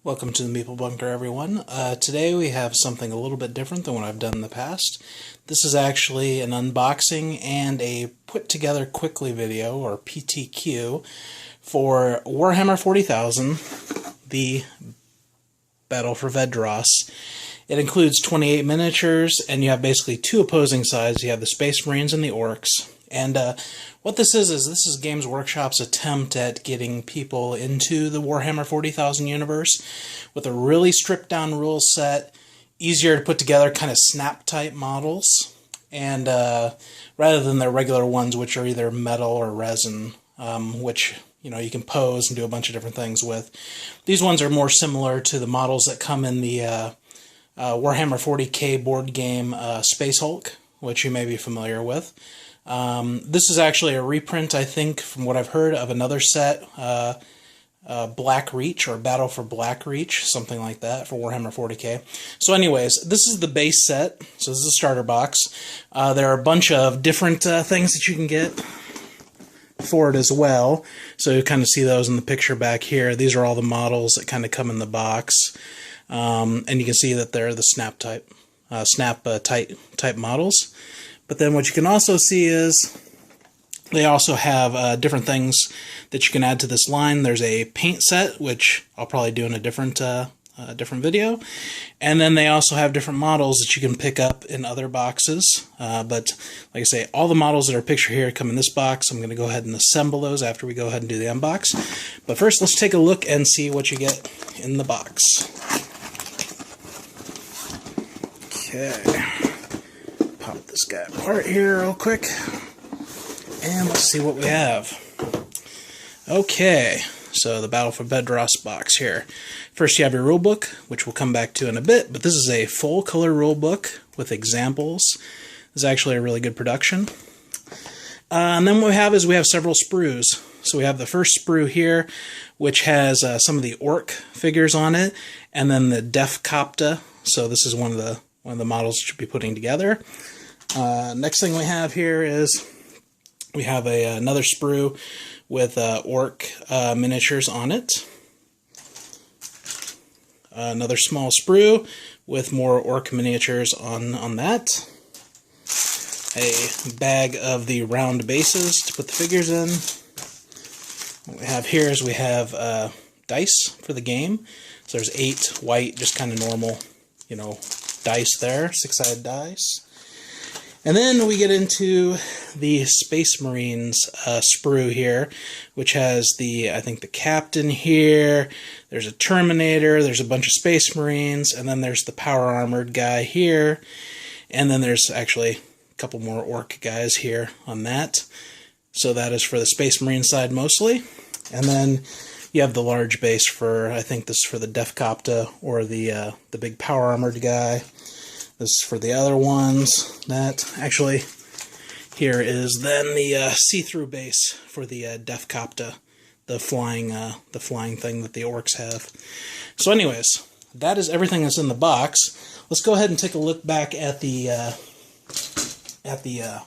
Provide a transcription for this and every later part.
Welcome to the Meeple Bunker, everyone. Today we have something a little bit different than what I've done in the past. This is actually an unboxing and a put-together quickly video, or PTQ, for Warhammer 40,000, the Battle for Vedros. It includes 28 miniatures, and you have basically two opposing sides. You have the Space Marines and the Orks. And what this is Games Workshop's attempt at getting people into the Warhammer 40,000 universe with a really stripped-down rule set, easier to put together, kind of snap-type models, and rather than their regular ones, which are either metal or resin, which you can pose and do a bunch of different things with. These ones are more similar to the models that come in the Warhammer 40k board game Space Hulk, which you may be familiar with. This is actually a reprint, I think, from what I've heard, of another set, Black Reach, or Battle for Black Reach, something like that, for Warhammer 40k. So anyways, this is the base set, so this is a starter box. There are a bunch of different things that you can get for it as well, so you kind of see those in the picture back here. These are all the models that kind of come in the box, and you can see that they're the snap-type models. But then what you can also see is they also have different things that you can add to this line. There's a paint set, which I'll probably do in a different video. And then they also have different models that you can pick up in other boxes. But like I say, all the models that are pictured here come in this box. I'm going to go ahead and assemble those after we go ahead and do the unbox. But first, let's take a look and see what you get in the box. Okay. Pop this guy apart here real quick, and let's see what we have. Okay, so the Battle for Vedros box here. First you have your rulebook, which we'll come back to in a bit, but this is a full color rulebook with examples. This is actually a really good production. And then what we have is we have several sprues. So we have the first sprue here, which has some of the Ork figures on it, and then the Def Copta. So this is one of the models that you'll be putting together. Next thing we have here is we have another sprue with Ork miniatures on it. Another small sprue with more Ork miniatures on that. A bag of the round bases to put the figures in. What we have here is we have dice for the game. So there's 8 white, just kind of normal, dice there, 6-sided dice. And then we get into the Space Marines sprue here, which has I think the captain here, there's a Terminator, there's a bunch of Space Marines, and then there's the power armored guy here, and then there's actually a couple more Ork guys here on that. So that is for the Space Marine side mostly. And then you have the large base for, I think this is for the Def Copta, or the big power armored guy. This is for the other ones. That actually here is then the see-through base for the Def Copta, the flying thing that the Orks have. So, anyways, that is everything that's in the box. Let's go ahead and take a look back at the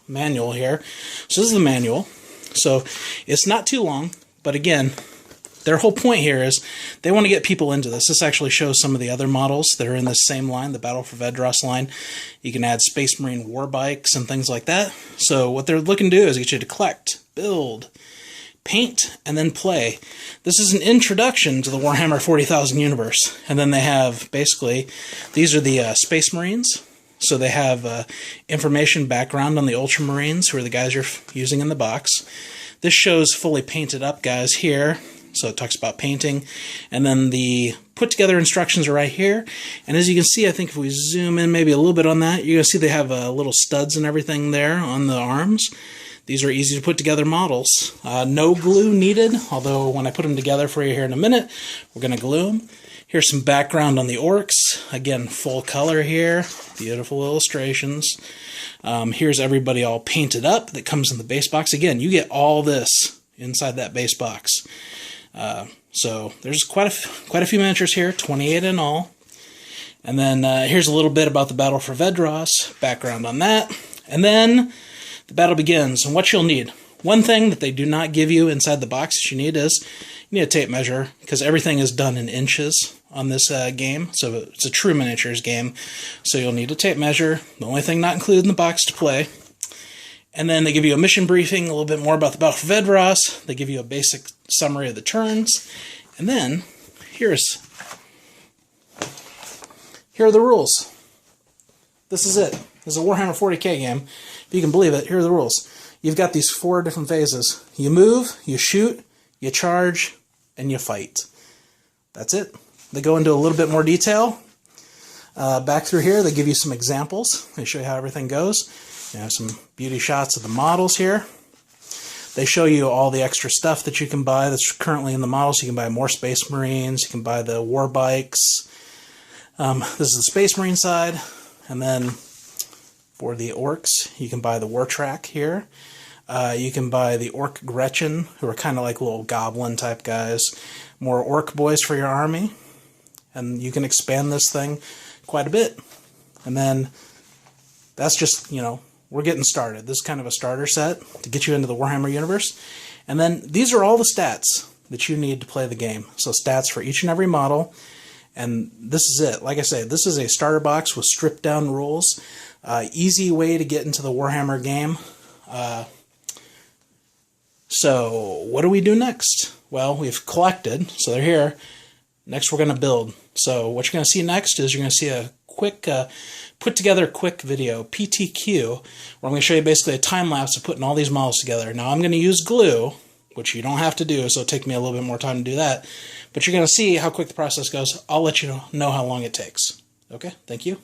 manual here. So this is the manual. So it's not too long, but again, their whole point here is they want to get people into this. This actually shows some of the other models that are in this same line, the Battle for Vedros line. You can add Space Marine war bikes and things like that. So what they're looking to do is get you to collect, build, paint, and then play. This is an introduction to the Warhammer 40,000 universe. And then they have, basically, these are the Space Marines. So they have information background on the Ultramarines, who are the guys you're using in the box. This shows fully painted up guys here. So it talks about painting, and then the put-together instructions are right here. And as you can see, I think if we zoom in maybe a little bit on that, you're going to see they have little studs and everything there on the arms. These are easy to put together models. No glue needed, although when I put them together for you here in a minute, we're going to glue them. Here's some background on the Orks. Again, full color here. Beautiful illustrations. Here's everybody all painted up that comes in the base box. Again, you get all this inside that base box. So there's quite a few miniatures here, 28 in all. And then here's a little bit about the Battle for Vedros, background on that. And then the battle begins, and what you'll need. One thing that they do not give you inside the box that you need is you need a tape measure, because everything is done in inches on this game. So it's a true miniatures game. So you'll need a tape measure, the only thing not included in the box to play. And then they give you a mission briefing, a little bit more about the Battle for Vedros. They give you a basic summary of the turns. And then, here are the rules. This is it. This is a Warhammer 40k game. If you can believe it, here are the rules. You've got these 4 different phases. You move, you shoot, you charge, and you fight. That's it. They go into a little bit more detail. Back through here, they give you some examples. They show you how everything goes. You have some beauty shots of the models here. They show you all the extra stuff that you can buy that's currently in the models. You can buy more Space Marines. You can buy the war bikes. This is the Space Marine side. And then for the Orks, you can buy the war track here. You can buy the Ork Gretchen, who are kind of like little goblin type guys. More Ork boys for your army. And you can expand this thing quite a bit. And then that's just, you know, we're getting started. This is kind of a starter set to get you into the Warhammer universe. And then these are all the stats that you need to play the game. So stats for each and every model. And this is it. Like I say, this is a starter box with stripped down rules. Easy way to get into the Warhammer game. So what do we do next? Well, we've collected, so they're here. Next we're going to build. So what you're going to see next is you're going to see a quick put together quick video, PTQ, where I'm going to show you basically a time lapse of putting all these models together. Now I'm going to use glue, which you don't have to do, so it'll take me a little bit more time to do that. But you're going to see how quick the process goes. I'll let you know how long it takes. Okay, thank you.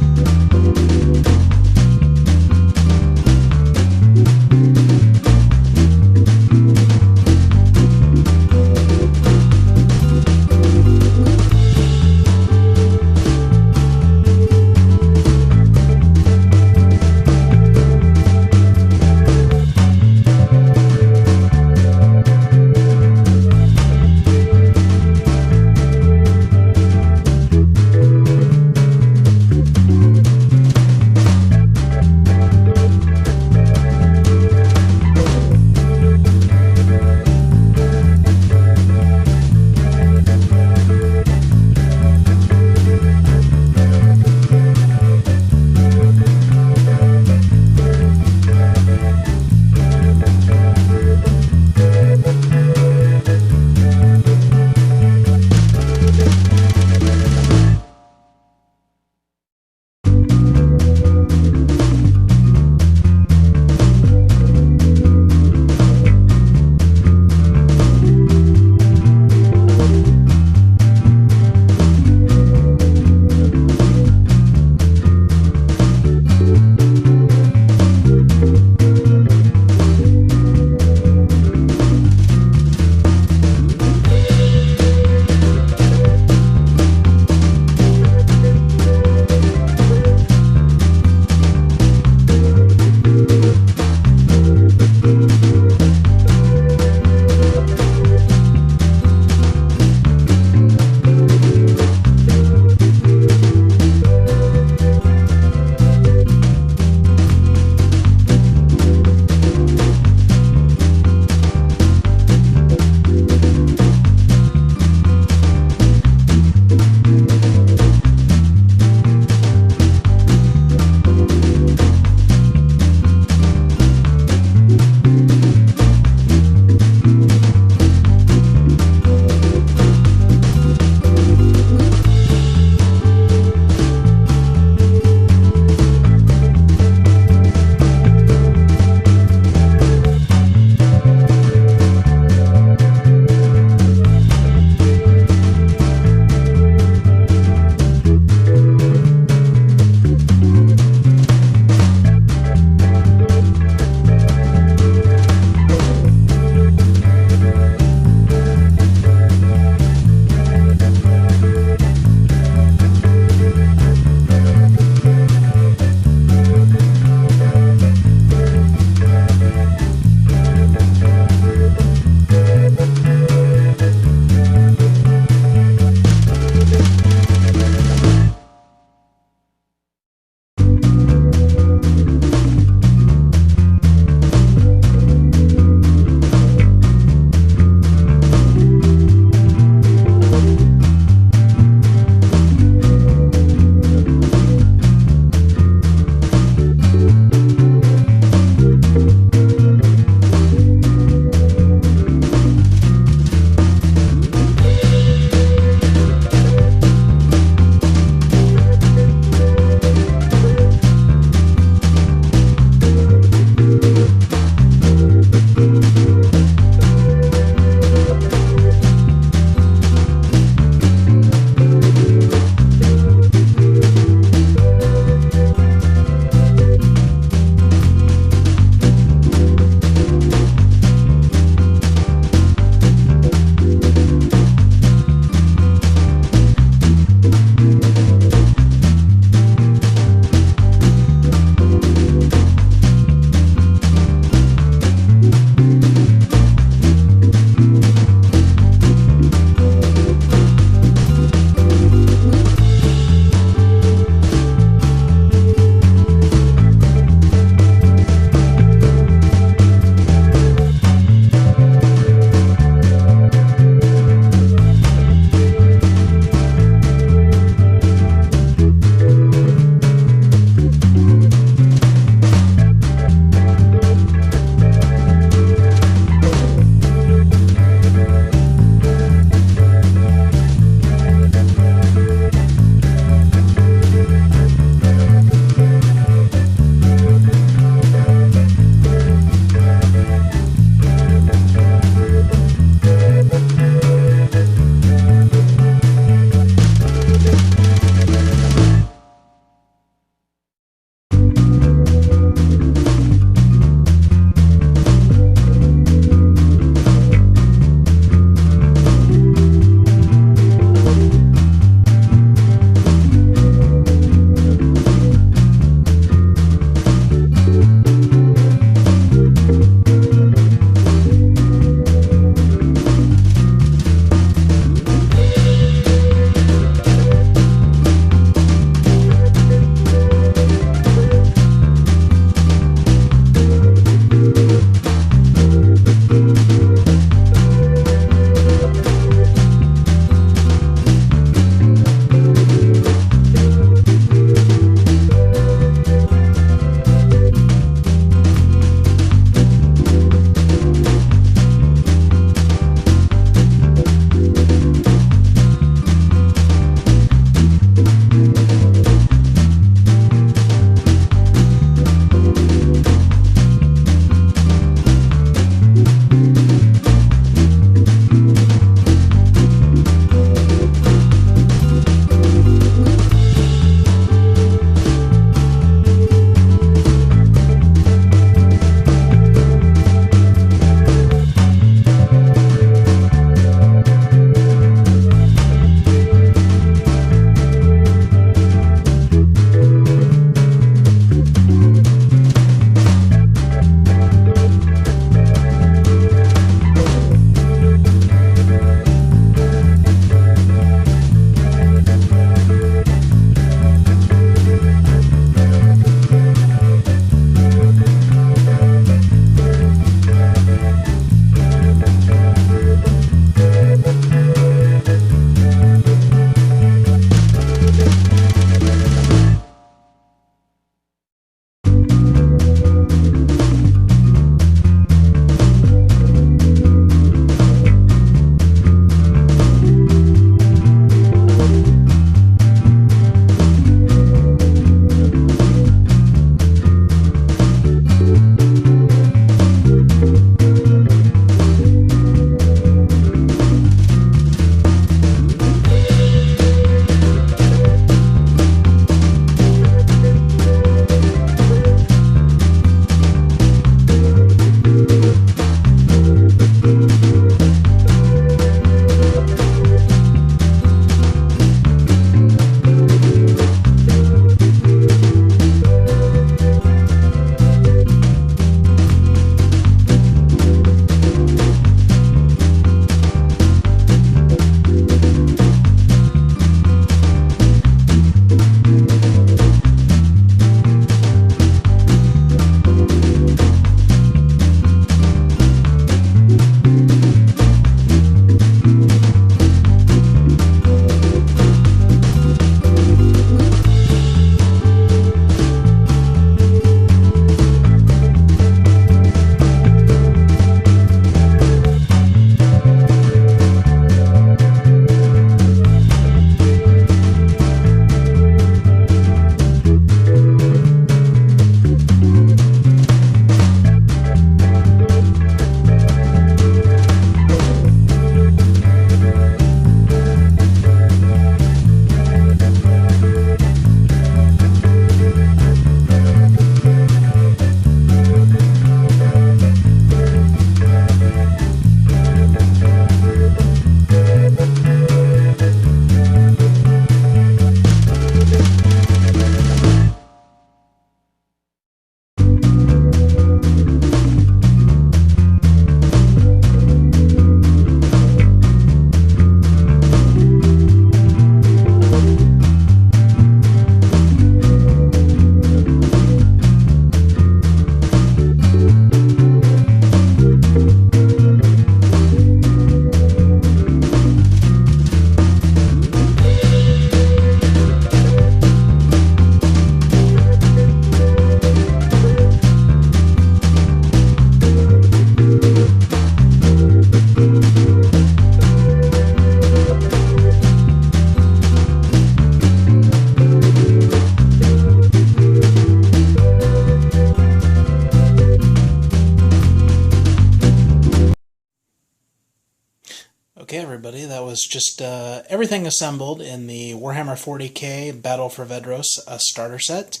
everybody. That was just everything assembled in the Warhammer 40k Battle for Vedros starter set.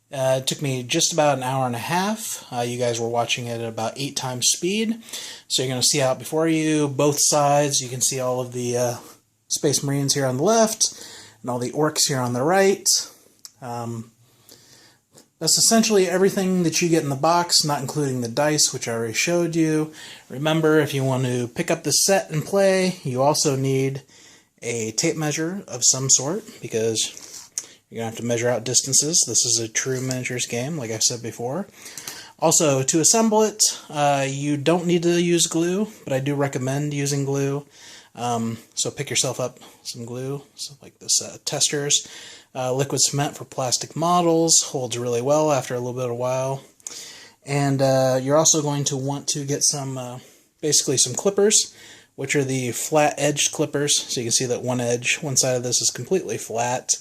It took me just about an hour and a half. You guys were watching it at about 8 times speed. So you're going to see out before you, both sides. You can see all of the Space Marines here on the left, and all the Orks here on the right. That's essentially everything that you get in the box, not including the dice, which I already showed you. Remember, if you want to pick up this set and play, you also need a tape measure of some sort, because you're going to have to measure out distances. This is a true miniatures game, like I said before. Also, to assemble it, you don't need to use glue, but I do recommend using glue. So pick yourself up some glue, so like this Testers. Liquid cement for plastic models, holds really well after a little bit of a while. And you're also going to want to get some, basically some clippers, which are the flat-edged clippers. So you can see that one side of this is completely flat.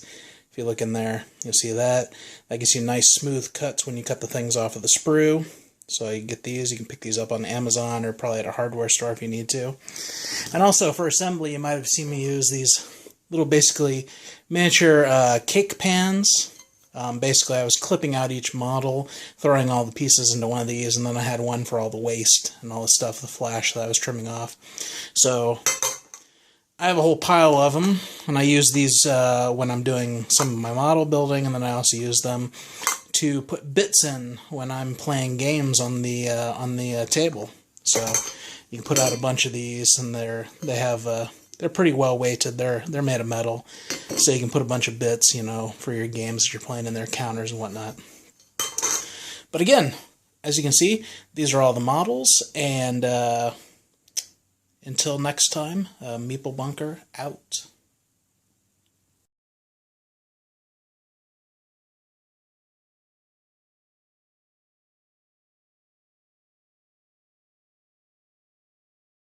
If you look in there, you'll see that. That gives you nice smooth cuts when you cut the things off of the sprue. So you get these, you can pick these up on Amazon or probably at a hardware store if you need to. And also for assembly, you might have seen me use these little basically miniature cake pans. Basically I was clipping out each model, throwing all the pieces into one of these, and then I had one for all the waste and all the stuff, the flash that I was trimming off. So I have a whole pile of them, and I use these when I'm doing some of my model building, and then I also use them to put bits in when I'm playing games on the table. So you can put out a bunch of these, and they're pretty well weighted. They're made of metal, so you can put a bunch of bits, you know, for your games that you're playing in their counters and whatnot. But again, as you can see, these are all the models, and until next time, Meeple Bunker out.